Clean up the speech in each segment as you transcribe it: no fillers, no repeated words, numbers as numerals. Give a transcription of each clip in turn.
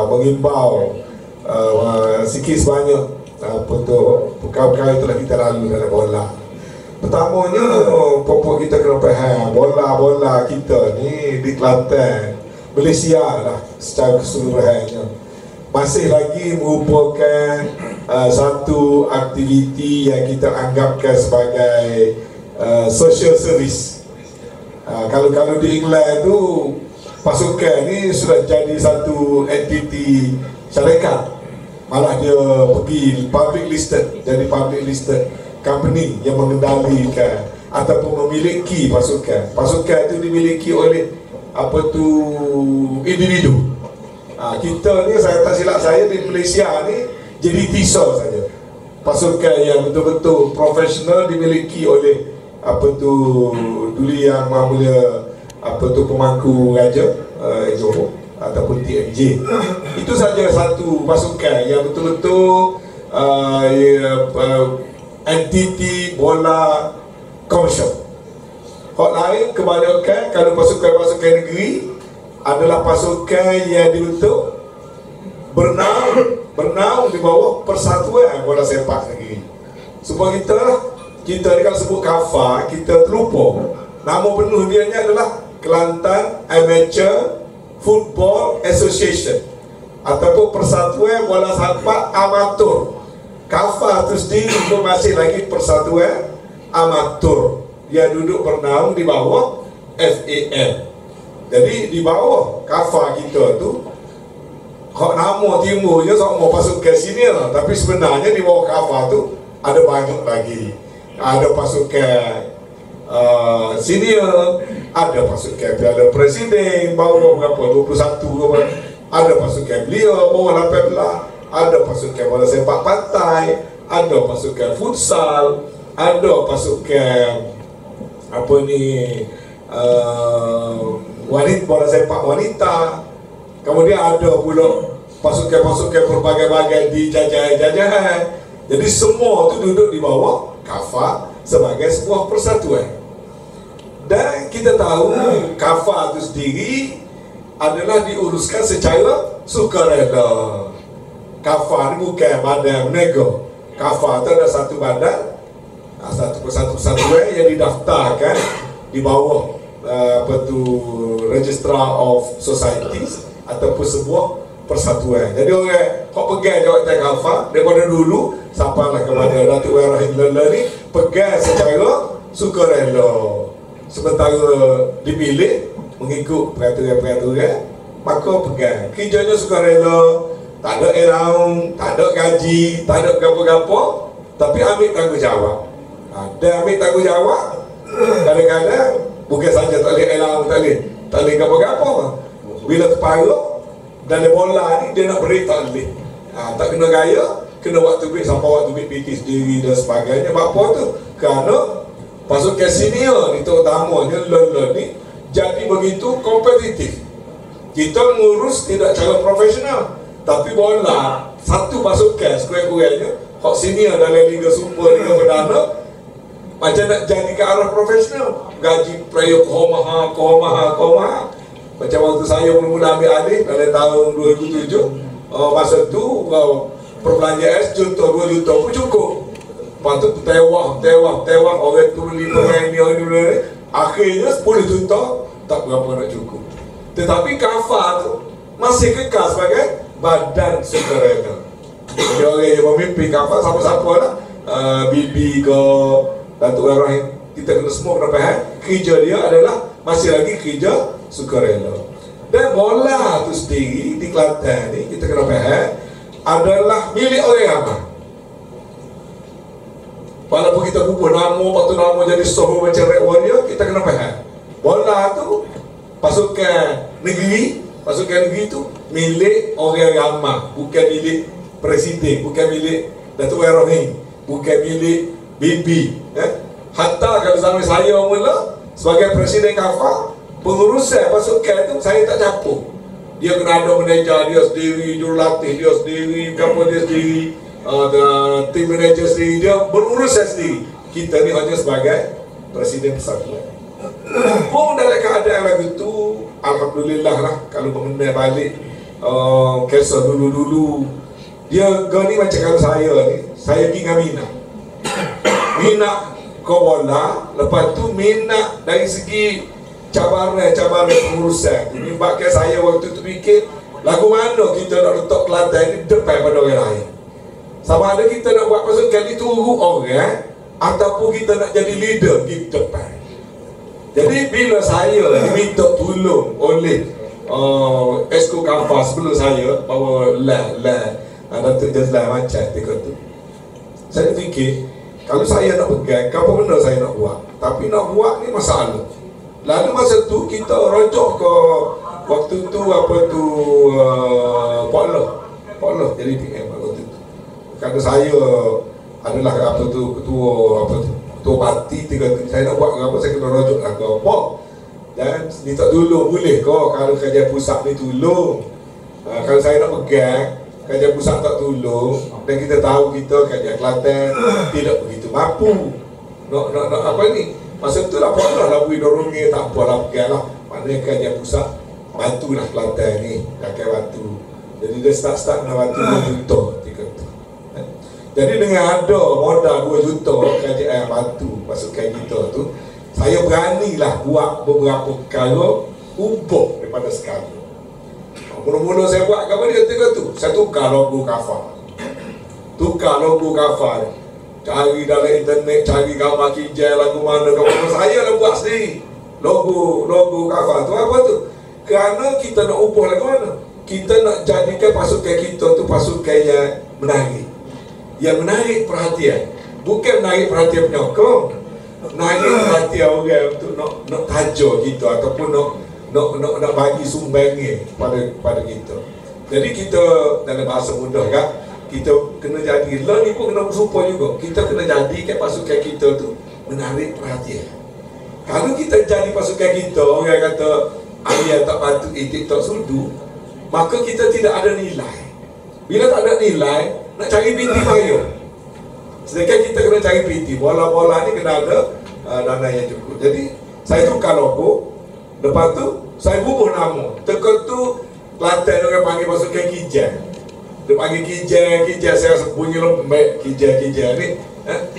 Mengimbau sikit sebanyak untuk perkara-perkara itulah kita lalu dalam bola. Pertamanya pokok kita kena faham bola kita ni di Kelantan, Malaysia lah secara keseluruhannya masih lagi merupakan satu aktiviti yang kita anggapkan sebagai social service. Kalau di England tu pasukan ni sudah jadi satu entiti syarikat, malah dia pergi public listed, jadi public listed company yang mengendalikan ataupun memiliki pasukan. Pasukan itu dimiliki oleh individu. Kita ni, saya tak silap saya, di Malaysia ni jadi TISA saja. Pasukan yang betul-betul profesional dimiliki oleh dulu yang Mulia pemangku raja Johor ataupun TMJ. Itu saja satu pasukan yang betul-betul entiti bola komersial. Hak lain kebanyakan kalau pasukan-pasukan negeri adalah pasukan yang dibentuk bernaung di bawah Persatuan Bola Sepak Negeri. Sebab kita ni kalau sebut KAFA, kita terlupa nama penuh dia adalah Kelantan Amateur Football Association ataupun Persatuan Bola Sepak Amatur. KAFA itu sendiri pun masih lagi Persatuan Amatur yang duduk bernaung di bawah FAM. Jadi di bawah KAFA kita tu hak nama timurnya sama pasukan senior, tapi sebenarnya di bawah KAFA tu ada banyak lagi. Ada pasukan senior, ada pasukan Piala Presiden bawah berapa, 21 ada pasukan beliau bawah 18, ada pasukan bola sepak pantai, ada pasukan futsal, ada pasukan bola sepak wanita. Kemudian ada pula pasukan-pasukan berbagai-bagai di jajahan-jajahan. Jadi semua tu duduk di bawah KAFA sebagai sebuah persatuan. Dan kita tahu KAFA itu sendiri adalah diuruskan secara sukarela. KAFA ni bukan badan nego. KAFA itu adalah satu badan, satu persatuan yang didaftarkan di bawah Registrar of Societies ataupun sebuah persatuan. Jadi orang kau pegang jawatan KAFA daripada dulu sampailah kepada Datuk Rahim Lela ni pegang secara sukarela. Sementara dipilih mengikut peraturan-peraturan, maka pegang. Kerjanya sukarela, tak ada allowance, tak ada gaji, tak ada gapo-gapo, tapi ambil tanggungjawab. Dia ambil tanggungjawab. Kadang-kadang bukan saja tak boleh allowance, tak boleh gapo-gapo. Bila terparut dalam bola ni dia nak beri tak boleh. Tak kena gaya, kena waktu beri sampai waktu beri PT sendiri dan sebagainya. Apa tu? Kerana pasukan senior ni terutamanya Lon ni jadi begitu kompetitif. Kita mengurus tidak cara profesional, tapi bola satu pasukan sekurang-kurangnya hak senior dalam Liga Super, Liga Perdana macam nak jadi ke arah profesional. Gaji player komaha. Macam waktu saya mula-mula ambil alih dalam tahun 2007, masa tu perbelanjaan juta, 2 juta pun cukup. Lepas tu tewah orang tu beli pemain ni, akhirnya 10 juta tak berapa nak cukup. Tetapi KAFA tu masih kekal sebagai badan sukarela. Jadi orang yang memimpin KAFA siapa-siapa lah, Bibi ke Datuk Rahim, kita kena semua kena faham kerja dia adalah masih lagi kerja sukarela. Dan bola tu sendiri di Kelantan ni kita kena faham adalah milik orang ramai. Walaupun kita bubuh nama, waktu nama jadi soho macam Red Warrior, kita kena faham bola tu pasukan negeri tu milik orang ramai, bukan milik presiden, bukan milik Datuk Rahim, bukan milik Bibi. Hatta kalau zaman saya mula sebagai presiden KAFA, pengurusan pasukan tu saya tak campur. Dia kena ada manager dia sendiri, jurulatih dia sendiri, kapal dia sendiri, tim manager sendiri, dia berurusan sendiri. Kita ni hanya sebagai presiden persatuan. Pun dalam mengenai lagu tu, alhamdulillah lah kalau mengenai balik kisah dulu-dulu. Dia ni macam kalau saya ni, saya pergi dengan minat kau bola, lepas tu minat dari segi cabaran pengurusan. Menyebabkan saya waktu tu fikir lagu mana kita nak letak Kelantan ni depan pada orang lain. Sama ada kita nak buat pasukan ni tunggu orang ataupun kita nak jadi leader di depan. Jadi bila saya diminta tolong oleh Esko Kampas sebelum saya bawa Datuk Jazlan macam tu, saya fikir kalau saya nak pegang, apa benda saya nak buat. Tapi nak buat ni masalah. Lalu masa tu kita rojok ke waktu tu Pak Loh jadi PM waktu tu. Kerana saya adalah ketua parti saya nak buat apa, saya kena rojok lah ke apa. Dan minta tolong boleh ke kalau kerja pusat ni tolong. Kalau saya nak pegang, kerja pusat tak tolong, dan kita tahu kita kerja Kelantan tidak begitu mampu. Nak apa ni? Masa tu lah Pak Loh beri dorongnya, tak apalah pegang lah. Maknanya kerja pusat bantulah Kelantan ni, pakai bantu. Jadi dia start dengan bantu 2 juta ketika tu. Jadi dengan ada modal 2 juta kerajaan bantu pasukan kita tu, saya beranilah buat beberapa perkara ubah daripada sekarang. Mula-mula saya buat apa dia ketika tu, saya tukar logo kafar. Cari dalam internet, cari gambar kijai lagu mana, saya lah buat sendiri. Logo kafar tu apa tu? Kerana kita nak ubah lagu mana? Kita nak jadikan pasukan kita tu pasukan yang menarik. Yang menarik perhatian. Bukan menarik perhatian penyokong, menarik perhatian orang untuk nak tajuk kita ataupun nak bagi sumbangan pada kita. Jadi kita dalam bahasa mudah kan, kita kena jadi, lah ni pun kena bersumpah juga. Kita kena jadikan pasukan kita tu menarik perhatian. Kalau kita jadi pasukan kita, orang kata ayah tak patut, itik tak sudu, maka kita tidak ada nilai. Bila tak ada nilai, nak cari binti payah. Sedangkan kita kena cari binti. Bola-bola ni kena ada dana yang cukup. Jadi saya tukar logo. Lepas tu saya bubuh nama. Teka tu Kelantan orang panggil pasukan kijai. Dia panggil kijai, saya rasa bunyi lembek kijai ni,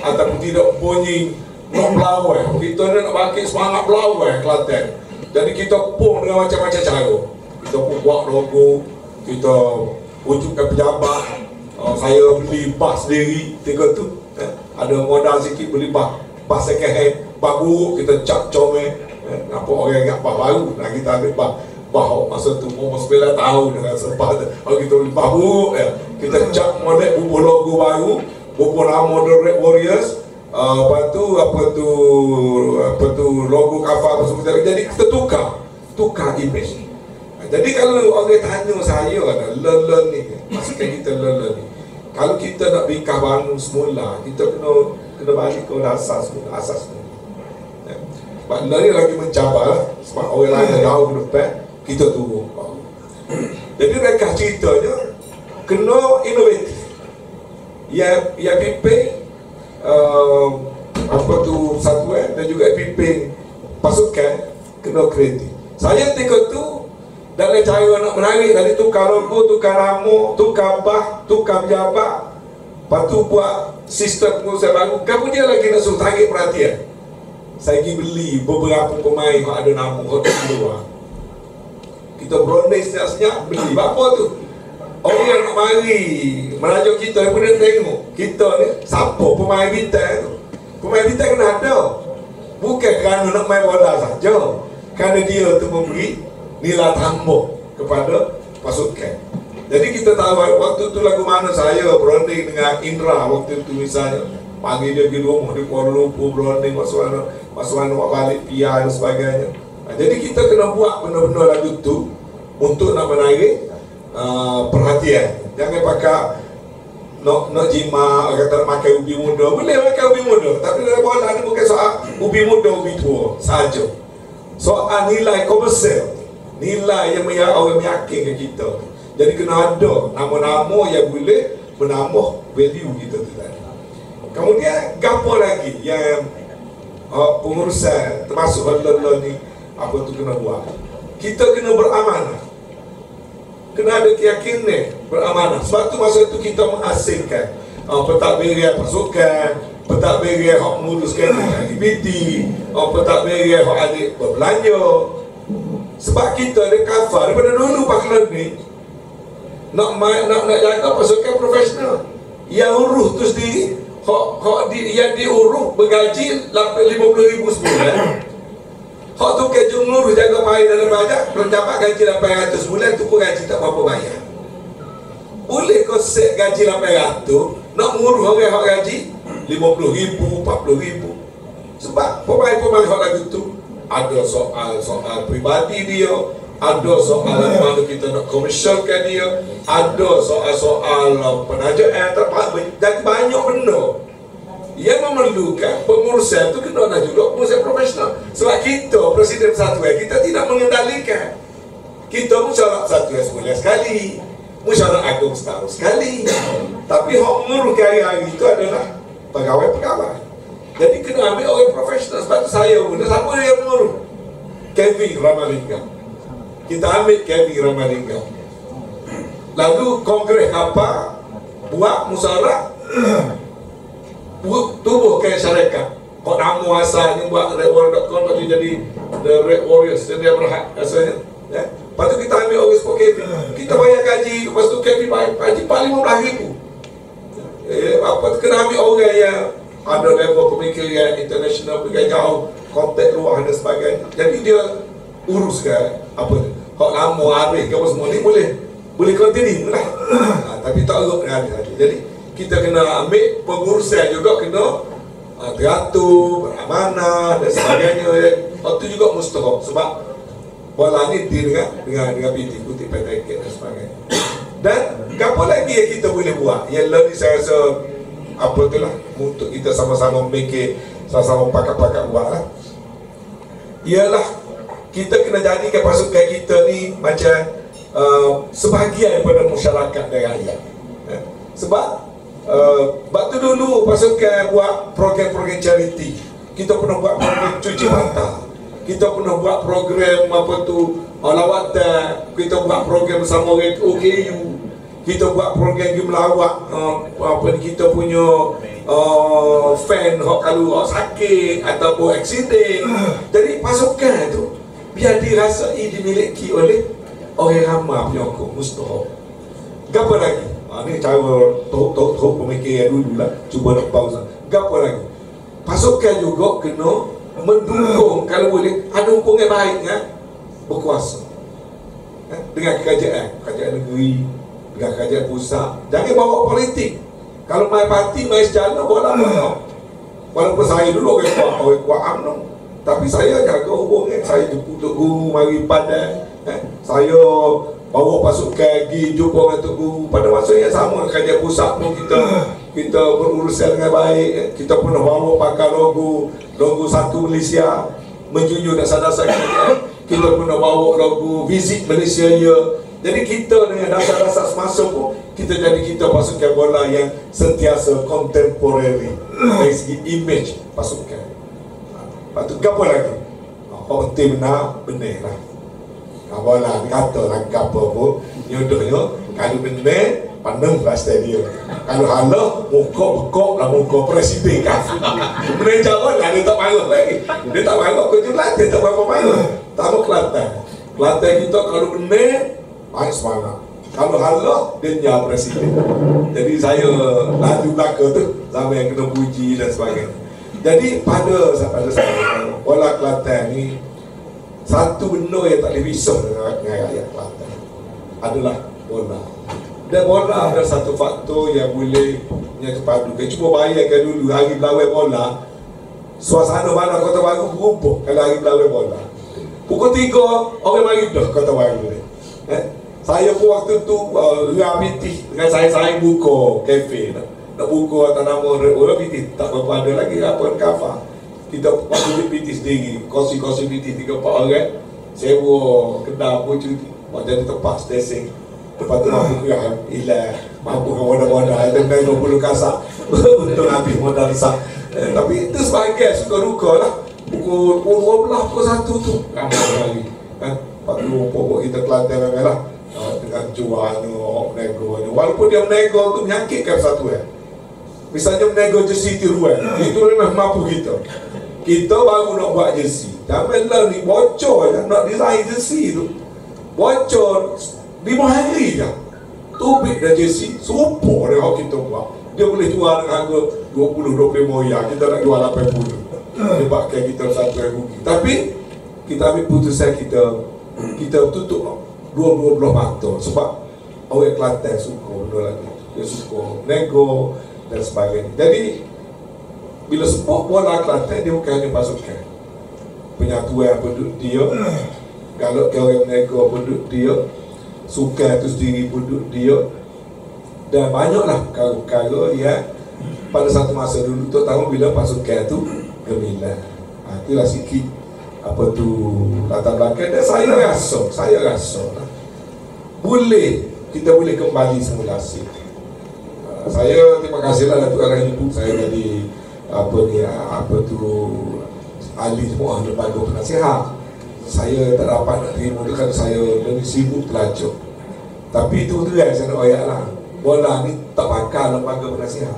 ataupun tidak bunyi nak pelawai. Kita ni nak bangkit semangat pelawai Kelantan. Jadi kita pun dengan macam-macam cara. Kita pun buat logo, kita wujudkan pejabat. Saya beli bas sendiri ketika tu, ada modal sikit beli bas second hand, bas buruk kita cap comel. Nampak orang ingat bas baru, nah kita ambil bas masa tu umur 9 tahun dengan sempat. Kalau kita beli bas buruk, kita cap model bubuh logo baru, bubuh nama The Red Warriors. Lepas tu apa tu logo kafar apa semua. Jadi kita tukar image. Jadi kalau orang tanya saya learn ni, maksudkan kita learn ni, kalau kita nak bingkah bangun semula, kita kena balik ke asas semula. Sebab learn ni lagi mencabar, sebab orang lain jauh ke depan, kita turun. Jadi mereka ceritanya kena inovatif. Ya pimpin satuan dan juga pimpin pasukan kena kreatif. Saya ketika tu dalam cara nak menarik, tadi tukar logo, tukar nama, tukar bah, tukar pejabat, lepas tu buat sistem pengurusan baru. Kemudian lagi nak suruh tarik perhatian. Saya pergi beli beberapa pemain yang ada nama hotel luar. Kita berondai senyap-senyap beli. Apa tu? Orang yang nak mari merajuk kita, yang pun tengok kita ni siapa pemain bintang tu. Pemain bintang kena ada. Bukan kerana nak main bola saja, kerana dia tu memberi nilai tambah kepada pasukan. Jadi kita tahu waktu tu lagu mana saya berunding dengan Indra waktu tu misalnya, pagi dia pergi rumah di Kuala Lumpur berunding masuk buat balik PR dan sebagainya. Jadi kita kena buat benda-benda lagu tu untuk nak menarik perhatian. Jangan pakai nak jimat, kata nak makan ubi muda. Boleh makan ubi muda, tapi dalam bola ni bukan soal ubi muda, ubi tua saja. Soal nilai komersial, nilai yang orang meyakinkan kita. Jadi kena ada nama-nama yang boleh menambah value kita tu tadi. Kemudian gapo lagi yang pengurusan termasuk learn ni, apa tu kena buat. Kita kena beramanah, kena ada keyakinan beramanah. Sebab tu masa tu kita mengasingkan pentadbiran pasukan, pentadbiran hak menguruskan aktiviti, pentadbiran hak adik berbelanja. Sebab kita ada kafar daripada dulu Pak ni nak jaga pasukan profesional. Yang urus tu sendiri yang diurus bergaji 50,000 sebulan. Hak tu ke jumlah jaga pahit dalam badak belum dapat gaji 800 sebulan, tu pun gaji tak berapa bayar. Boleh kau set gaji 800 nak ngurus orang hak gaji 50,000, 40,000. Sebab pemain-pemain hak lagu tu ada soal pribadi dia, ada soal mana kita nak komersialkan dia, ada soal penajaan terpakai. Dan banyak benda yang memerlukan pengurusan tu kena ada juga pengurusan profesional. Sebab kita Presiden Persatuan kita tidak mengendalikan. Kita musyawarah Persatuan sebulan sekali, musyawarah agung setahun sekali. Tapi hak menguruskan hari-hari itu adalah pegawai-pegawai. Jadi kena ambil orang profesional. Sebab tu saya pun, siapa yang mengurus? Kevin Ramalingam. Kita ambil Kevin Ramalingam. Lalu Kongres apa? Buat musyawarah tubuhkan syarikat. Kau nama asalnya buat redwarrior.com bagi jadi The Red Warriors, dia berhak asalnya. Ya. Lepas tu kita ambil orang support Kevin. Kita bayar gaji, lepas tu Kevin bayar gaji RM15,000. Apa tu kena ambil orang yang ada level pemikiran international, pergi jauh, kontak luar dan sebagainya. Jadi dia uruskan apa tu. Hak lama habis ke apa semua ni boleh continue lah. Tapi tak urut dengan habis. Jadi kita kena ambil pengurusan juga, kena teratur, beramanah dan sebagainya. Itu juga mustahak sebab bola ni dengan PT Kutip Petrikit dan sebagainya. Dan apa lagi yang kita boleh buat? Yang lebih saya rasa apa tu lah, untuk kita sama-sama memikir, sama-sama pakat-pakat buat lah. Ialah kita kena jadikan pasukan kita ni macam sebahagian daripada masyarakat dan rakyat. Sebab waktu dulu pasukan buat program-program charity, kita pernah buat program cuci mata, kita pernah buat program apa tu lawatan, kita buat program bersama orang OKU, kita buat program pergi melawat apa ni, kita punya fan kalau sakit ataupun aksiden. Jadi pasukan tu biar dirasai dimiliki oleh orang ramai penyokong mustahak. Apa lagi? Ini cara tok pemikiran dulu lah. Cuba nak pausa. Apa lagi? Pasukan juga kena mendukung, kalau boleh ada hubungan baik dengan berkuasa, dengan kerajaan negeri, dengan kerajaan pusat. Jangan bawa politik. Kalau main parti, main sejalan, bola. Walaupun saya dulu orang kuat UMNO, tapi saya jaga hubungan. Saya jemput Tok Guru mari Padang, saya bawa pasukan pergi jumpa dengan Tok Guru. Pada masa yang sama kerajaan pusat pun kita berurusan dengan baik. Kita pernah bawa pakai logo satu Malaysia, menjunjung dasar-dasar kerajaan. Kita pernah bawa logo visit Malaysia ya. Jadi kita dengan dasar-dasar semasa pun kita pasukan bola yang sentiasa contemporary dari segi image pasukan. Lepas tu apa lagi? Orang tim nak benar lah. Bola kata lah apa pun nyodohnya kalau benar pandang kat stadium. Kalau halah muka bekok lah muka presiden kan. Benar jawab lah, dia tak marah lagi. Dia tak marah ke julat, dia tak berapa marah. Tak mau Kelantan kita kalau benar baik semangat. Kalau halah dia nyala presiden. Jadi saya laju belakang tu sampai yang kena puji dan sebagainya. Jadi pada saya bola Kelantan ni satu benda yang tak boleh pisah dengan rakyat Kelantan adalah bola. Dan bola ada satu faktor yang boleh terpadukan. Cuba bayangkan dulu hari berlawan bola, suasana mana Kota Baru berubah kalau hari berlawan bola. Pukul 3 orang mari dah Kota Baru ni. Saya pun waktu tu Ramiti dengan saya buka kafe nak buka atas nama Ramiti, tak berapa ada lagi apa kafa. Kita waktu PT sendiri, kursi-kursi PT 3-4 orang, sewa kedai pun cuti, jadi tempat stesen. Lepas tu mampu kerah ilah, mampu ke modal-modal, dan 20 kasak untuk habis modal besar. Tapi itu sebagai suka-ruka lah. pukul 12, pukul 1 tu ramai sekali kan. Lepas tu pokok kita Kelantan memang lah dengan jualnya, menegonya, walaupun dia menego tu menyakitkan persatuan. Misalnya menego jersey tiruan, itu memang mampu kita baru nak buat jersey, janganlah ni bocor je nak design jersey tu, bocor 5 hari je tubik dah jersey serupa dengan kita buat. Dia boleh jual dengan harga 20-25 riyal, kita nak jual 80 sebabkan kita satu yang rugi. Tapi kita ambil putusan, kita tutup dua belah mata sebab orang Kelantan suka benda lagi, dia suka nego dan sebagainya. Jadi bila sebut bola Kelantan, dia bukan hanya pasukan, penyatuan penduduk dia, kalau orang nego penduduk dia, sukan itu sendiri penduduk dia, dan banyaklah perkara-perkara yang pada satu masa dulu tu tahu bila pasukan tu gemilang. Itulah sikit apa tu latar belakang. Dan saya rasa kita boleh kembali semula asing. Saya terima kasihlah Datuk Arah Ibu, saya jadi apa tu ahli semua lembaga penasihat. Saya tak dapat nak terima tu kan saya lebih sibuk pelajar. Tapi itu terang saya nak ayat lah, bola ni tak bakal lembaga penasihat,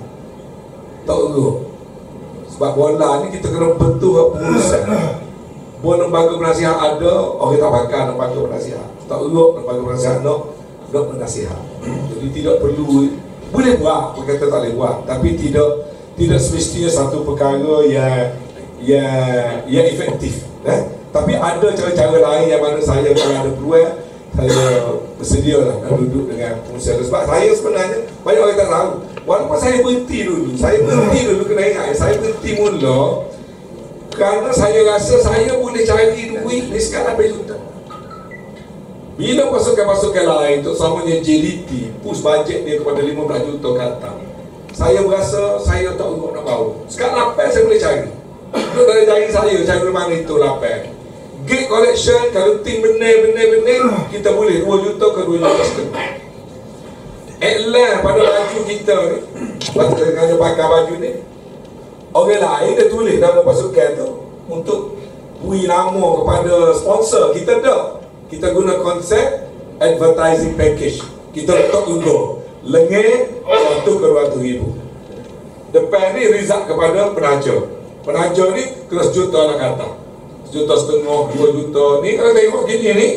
tak urut. Sebab bola ni kita kena betul pengurusan. Bola lembaga penasihat ada, orang tak bakal lembaga penasihat, tak urut lembaga penasihat nak menasihat. Jadi tidak perlu, boleh buat, berkata tak boleh buat, tapi tidak semestinya satu perkara yang efektif. Tapi ada cara-cara lain yang mana saya kalau ada peluang, saya bersedia lah nak duduk dengan pengusaha. Sebab saya sebenarnya banyak orang tak tahu. Walaupun saya berhenti dulu kena ingat, saya berhenti mula kerana saya rasa saya boleh cari duit ni sekarang berjuta. Bila pasukan-pasukan lain tu samanya JDT push bajet dia kepada 15 juta kata, saya berasa saya tak urut nak bawa. Sekarang lapan saya boleh cari. Duduk dari jari saya cari mana itu lapan. Gate collection kalau tim benar kita boleh 2 juta ke 2 juta setengah. Iklan pada baju kita ni, pasal dengan pakai baju ni, orang lain dia tulis nama pasukan tu untuk beri nama kepada sponsor. Kita tak, kita guna konsep advertising package. Kita letak logo lengit 100 ke 200 ribu. Depan ni rizak kepada penaja ni kena sejuta lah kata, 1,5 juta, 2 juta. Ni kalau tengok gini ni,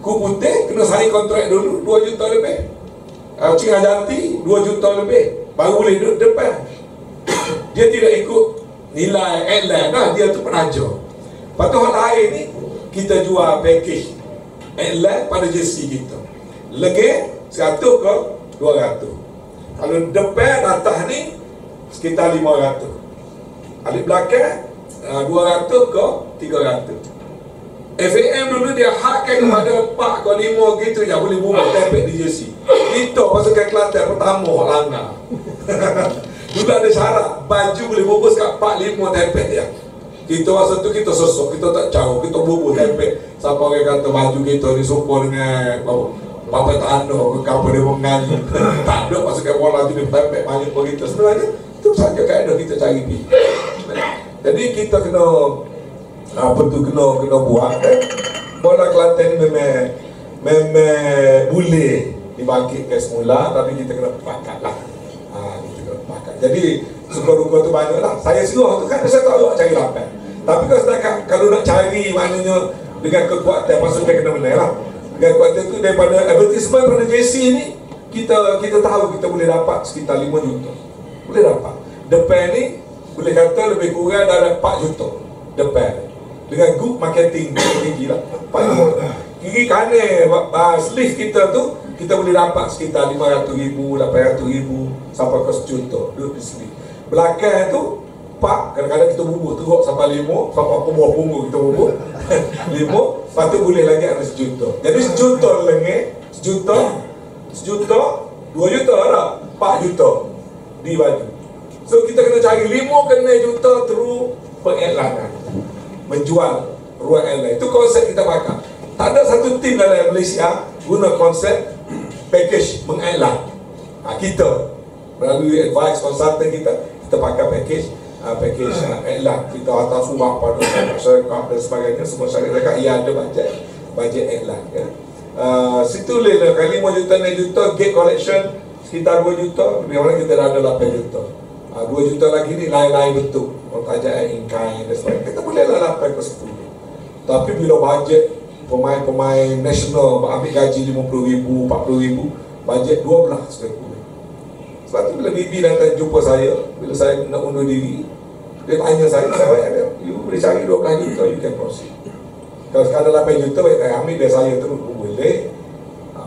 ku putih kena sign kontrak dulu 2 juta lebih. Cina Janti 2 juta lebih baru boleh duduk depan. Dia tidak ikut nilai airline lah, dia tu penaja. Lepas tu hal lain ni kita jual package airline pada jersey kita, lengit 100 ke 200. Kalau depan atas ni sekitar 500, alik belakang 200 ke 300. FAM dulu dia hakkan kepada 4 ke 5 gitu je boleh buat tempel di jersey. Itu pasukan Kelantan pertama langgar. Dulu ada syarat baju boleh bubus kat 4-5 tempel dia. Kita masa tu kita sosok, kita tak jauh, kita bubus tempel. Siapa orang kata baju kita ni serupa dengan Bapak Tano ke kapal dia mengaji. Tak ada pasukan bola tu dia tempel banyak begitu. Sebenarnya itu saja kaedah kita cari pergi. Jadi kita kena kena buat bola Kelantan ni memang boleh dibangkitkan semula, tapi kita kena pakat lah. Kita kena pakat. Jadi suka-duka tu banyak lah. Saya suruh tu kan saya tak nak cari lapan. Tapi kalau nak cari maknanya dengan kekuatan pasukan kena menang lah. Dengan kekuatan tu daripada advertisement pada JC ni kita tahu kita boleh dapat sekitar 5 juta. Boleh dapat. Depan ni boleh kata lebih kurang dalam 4 juta depan. Dengan group marketing tinggi lah. Kiri kanan sleeve kita tu kita boleh dapat sekitar 500,000, 800,000 sampai ke 1 juta duduk di sini. Belakang tu pak kadang-kadang kita bubur teruk sampai 5, sampai ke bawah punggung kita bubur 5, lepas tu boleh lagi ada 1 juta. Jadi 1 juta lengit, 1 juta 2 juta lah, 4 juta di baju. So kita kena cari 5 kena juta terus pengiklanan, menjual ruang airline. Itu konsep kita pakai. Tak ada satu tim dalam Malaysia guna konsep package mengiklan. Kita melalui advice consultant kita pakai package package iklan. Kita hantar surat pada masyarakat dan sebagainya, semua syarikat ia ada bajet iklan ya. Situ lah kali 5 juta 6 juta gate collection sekitar 2 juta, lebih orang kita dah ada 8 juta. 2 juta lagi ni lain-lain bentuk, tajaan in-kind dan sebagainya. Kita boleh lah 8 ke 10. Tapi bila bajet pemain nasional ambil gaji 50,000, 40,000, bajet 12 sudah boleh. Sebab tu bila Bibi datang jumpa saya, bila saya nak undur diri, dia tanya saya dia, you boleh cari 12 juta, you can proceed. Kalau sekadar 8 juta, baik saya ambil dari saya terus pun boleh.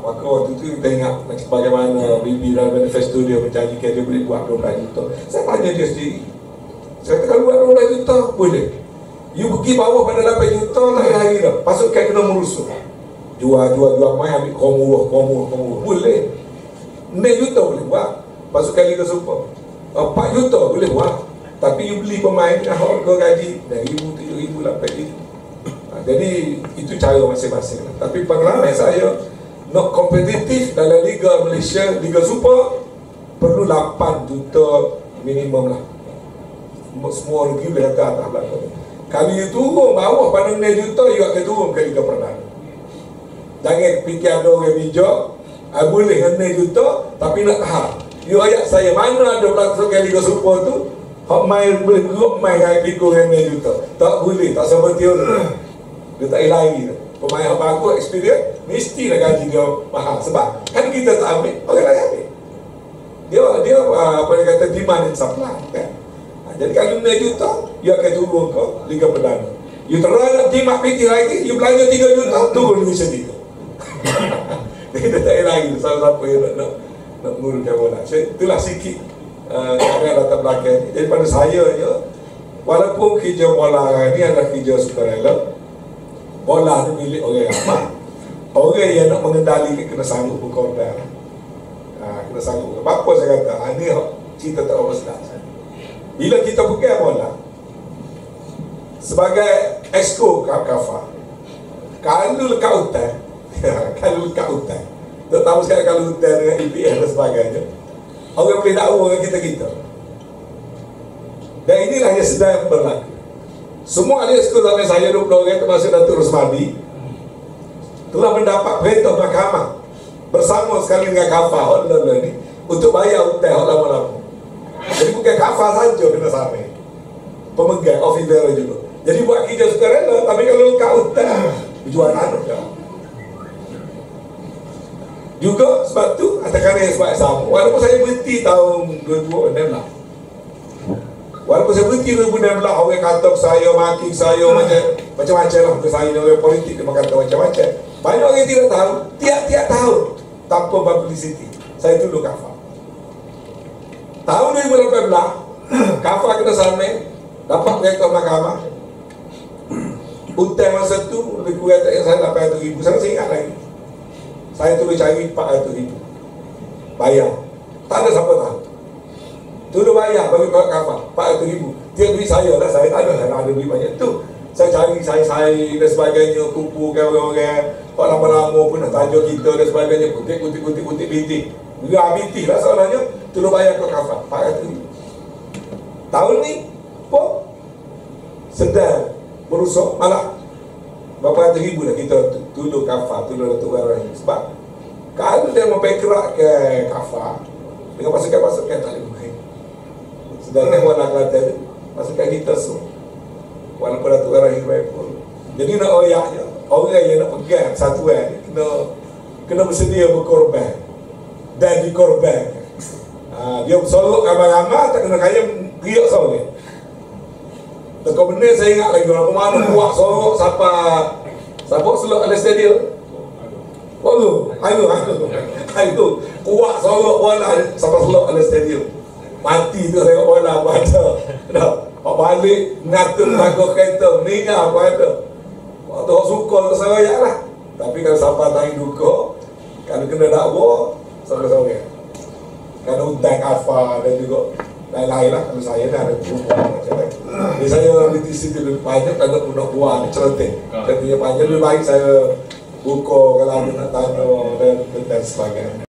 Maka waktu tu kita ingat bagaimana Bibi dalam manifesto dia menjanjikan dia boleh buat 12 juta. Saya tanya dia sendiri, saya kata kalau buat 12 juta, boleh. You pergi bawah pada 8 juta lah hari dah. Pasukan kena merusuh. Jual main ambil komur. Boleh. 6 juta boleh buat. Pasukan Liga Super. 4 juta boleh buat. Tapi you beli pemain dengan harga gaji RM6,000, RM7,000, RM8,000. Jadi itu cara masing-masing. Tapi pengalaman saya nak kompetitif dalam Liga Malaysia, Liga Super, perlu 8 juta minimum lah. Semua negeri boleh kata atas belakang. Kalau you turun bawah pada 6 juta, you akan turun ke Liga Perdana. Jangan fikir ada orang bijak, boleh 6 juta, tapi nak tahap. You ayat saya, mana ada pelakon Liga Super tu, hak main boleh geruk main dengan pikul 6 juta. Tak boleh, tak seperti orang. Dia tak lari. Pemain yang bagus, experience, mestilah gaji dia mahal. Sebab kan kita tak ambil, orang lain ambil. Dia apa dia kata, demand and supply kan? Jadi kalau 6 juta, you akan turun ke Liga Perdana. You terang nak jimat PT lagi, you belanja 3 juta, turun Malaysia 3. Dia tak lagi siapa yang nak menguruskan bola. Itulah sikit yang latar belakang. Jadi pada saya je, walaupun kerja bola ni adalah kerja sukarela, bola ni milik orang ramai. Orang yang nak mengendalikan kena sanggup berkorban. Kena sanggup. Apa saya kata, ini cerita tak apa sedap. Bila kita pegang bola sebagai exco KAFA, kalau lekat hutan terutama sekali kalau hutan dengan EPL dan sebagainya, orang boleh dakwa dengan kita. Dan inilah yang sedang berlaku. Semua ahli exco sampai saya 20 orang termasuk Datuk Rosmadi telah mendapat perintah mahkamah bersama sekali dengan KAFA ni untuk bayar hutan lama-lama. Jadi bukan KAFA saja kena sampai, pemegang officer juga. Jadi buat kerja sukarela, tapi kalau lekat hutan jual tanah juga. Sebab tu katakan yang sebab sama, walaupun saya berhenti tahun 2016, walaupun saya berhenti 2016, orang kata saya, maki saya, macam-macam lah. Saya orang politik dia kata macam-macam. Banyak orang tidak tahu, tiap-tiap tahun tanpa publicity saya tunduk KAFA. Tahun 2018 KAFA kena samai, dapat perintah mahkamah. Hutang masa tu lebih kurang tak saya 800,000. Saya masih ingat lagi. Saya terus cari 400,000 bayar. Tak ada siapa tahu. Terus bayar bagi KAFA 400,000. Dia duit saya lah. Saya tak ada duit banyak tu. Saya cari saya dan sebagainya, kumpulkan orang-orang, kau lama-lama pun nak tajuk kita dan sebagainya, kutip bintik. Juga bintik lah soalnya. Terus bayar ke KAFA 400,000. Tahun ni pun sedang merusak, malah berapa ratus ribu dah kita tunduk KAFA, tunduk Datuk Warahim. Sebab kalau dia mempergerak ke KAFA dengan pasukan-pasukan tak boleh main. Sedangkan warna Kelantan pasukan kita semua, walaupun Datuk Warahim pun. Jadi nak oyaknya, orang yang nak pegang satuan kena bersedia berkorban dan dikorbankan. Dia sorok gambar-gambar, tak kena kaya riak sorok. Dekat benda saya ingat lagi orang mana buat sorok siapa selok ada stadium. Ayo kuat sorok bola siapa selok ada stadium. Mati tu tengok bola apa ada. Dah balik ngatur lagu kereta minyak apa ada. Waktu suka ke saya lah. Tapi kalau siapa tanya duka, kalau kena dakwa sorok-sorok. Kalau hutang KAFA dan juga lain-lain lah. Kalau saya dah ada perempuan macam ni. Jadi saya di situ lebih banyak, tak ada budak buah, celotek. Katanya panjang, lebih baik saya buka kalau ada nak tanya dan sebagainya.